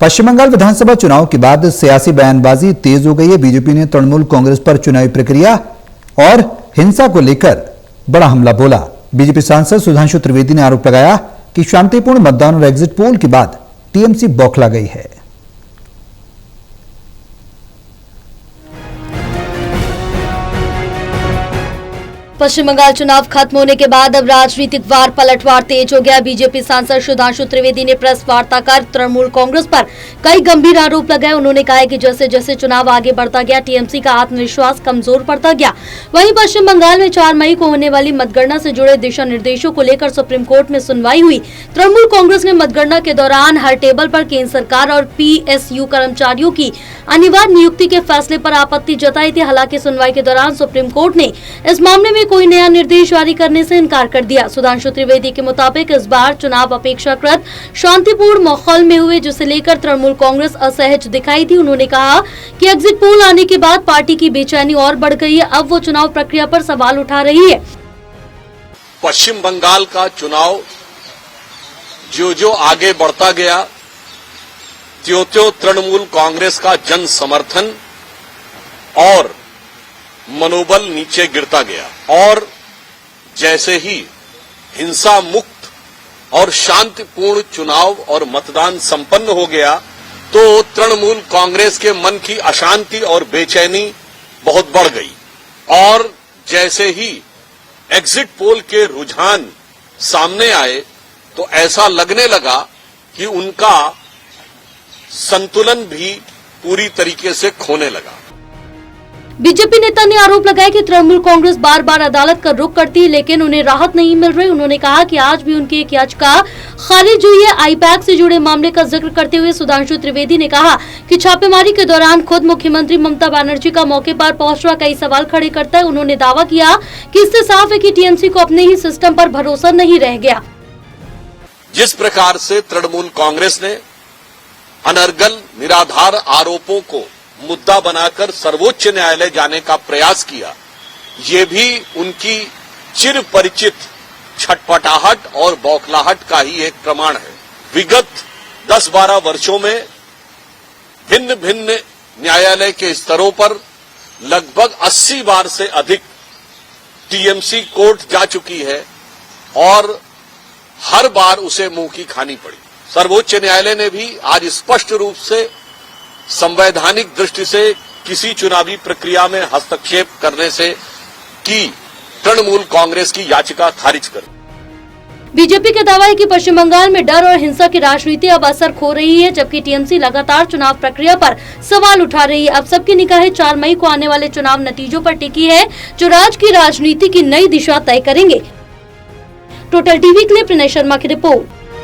पश्चिम बंगाल विधानसभा चुनाव के बाद सियासी बयानबाजी तेज हो गई है। बीजेपी ने तृणमूल कांग्रेस पर चुनावी प्रक्रिया और हिंसा को लेकर बड़ा हमला बोला। बीजेपी सांसद सुधांशु त्रिवेदी ने आरोप लगाया कि शांतिपूर्ण मतदान और एग्जिट पोल के बाद टीएमसी बौखला गई है। पश्चिम बंगाल चुनाव खत्म होने के बाद अब राजनीतिक वार पलटवार तेज हो गया। बीजेपी सांसद सुधांशु त्रिवेदी ने प्रेस वार्ता कर तृणमूल कांग्रेस पर कई गंभीर आरोप लगाए। उन्होंने कहा कि जैसे जैसे चुनाव आगे बढ़ता गया, टीएमसी का आत्मविश्वास कमजोर पड़ता गया। वहीं पश्चिम बंगाल में 4 मई को होने वाली मतगणना से जुड़े दिशा निर्देशों को लेकर सुप्रीम कोर्ट में सुनवाई हुई। तृणमूल कांग्रेस ने मतगणना के दौरान हर टेबल पर केंद्र सरकार और पीएसयू कर्मचारियों की अनिवार्य नियुक्ति के फैसले पर आपत्ति जताई थी। हालांकि सुनवाई के दौरान सुप्रीम कोर्ट ने इस मामले में कोई नया निर्देश जारी करने से इनकार कर दिया। सुधांशु त्रिवेदी के मुताबिक इस बार चुनाव अपेक्षाकृत शांतिपूर्ण माहौल में हुए, जिसे लेकर तृणमूल कांग्रेस असहज दिखाई थी। उन्होंने कहा कि एग्जिट पोल आने के बाद पार्टी की बेचैनी और बढ़ गई है। अब वो चुनाव प्रक्रिया पर सवाल उठा रही है। पश्चिम बंगाल का चुनाव जो आगे बढ़ता गया, त्यों तृणमूल कांग्रेस का जन समर्थन और मनोबल नीचे गिरता गया और जैसे ही हिंसा मुक्त और शांतिपूर्ण चुनाव और मतदान संपन्न हो गया, तो तृणमूल कांग्रेस के मन की अशांति और बेचैनी बहुत बढ़ गई और जैसे ही एग्जिट पोल के रुझान सामने आए तो ऐसा लगने लगा कि उनका संतुलन भी पूरी तरीके से खोने लगा। बीजेपी नेता ने आरोप लगाया कि तृणमूल कांग्रेस बार बार अदालत का रुख करती है, लेकिन उन्हें राहत नहीं मिल रही। उन्होंने कहा कि आज भी उनकी एक याचिका खारिज हुई है। आईपैक से जुड़े मामले का जिक्र करते हुए सुधांशु त्रिवेदी ने कहा कि छापेमारी के दौरान खुद मुख्यमंत्री ममता बनर्जी का मौके पर पहुंचना कई सवाल खड़े करता है। उन्होंने दावा किया कि इससे साफ है कि टीएमसी को अपने ही सिस्टम पर भरोसा नहीं रह गया। जिस प्रकार से तृणमूल कांग्रेस ने अनर्गल निराधार आरोपों को मुद्दा बनाकर सर्वोच्च न्यायालय जाने का प्रयास किया, ये भी उनकी चिर परिचित छटपटाहट और बौखलाहट का ही एक प्रमाण है। विगत 10-12 वर्षों में भिन्न भिन्न न्यायालय के स्तरों पर लगभग 80 बार से अधिक टीएमसी कोर्ट जा चुकी है और हर बार उसे मुंह की खानी पड़ी। सर्वोच्च न्यायालय ने भी आज स्पष्ट रूप से संवैधानिक दृष्टि से किसी चुनावी प्रक्रिया में हस्तक्षेप करने से की तृणमूल कांग्रेस की याचिका खारिज कर। बीजेपी का दावा है कि पश्चिम बंगाल में डर और हिंसा की राजनीति अब असर खो रही है, जबकि टीएमसी लगातार चुनाव प्रक्रिया पर सवाल उठा रही है। अब सबकी निगाहें 4 मई को आने वाले चुनाव नतीजों पर टिकी है, जो राज्य की राजनीति की नई दिशा तय करेंगे। टोटल टीवी के लिए प्रणय शर्मा की रिपोर्ट।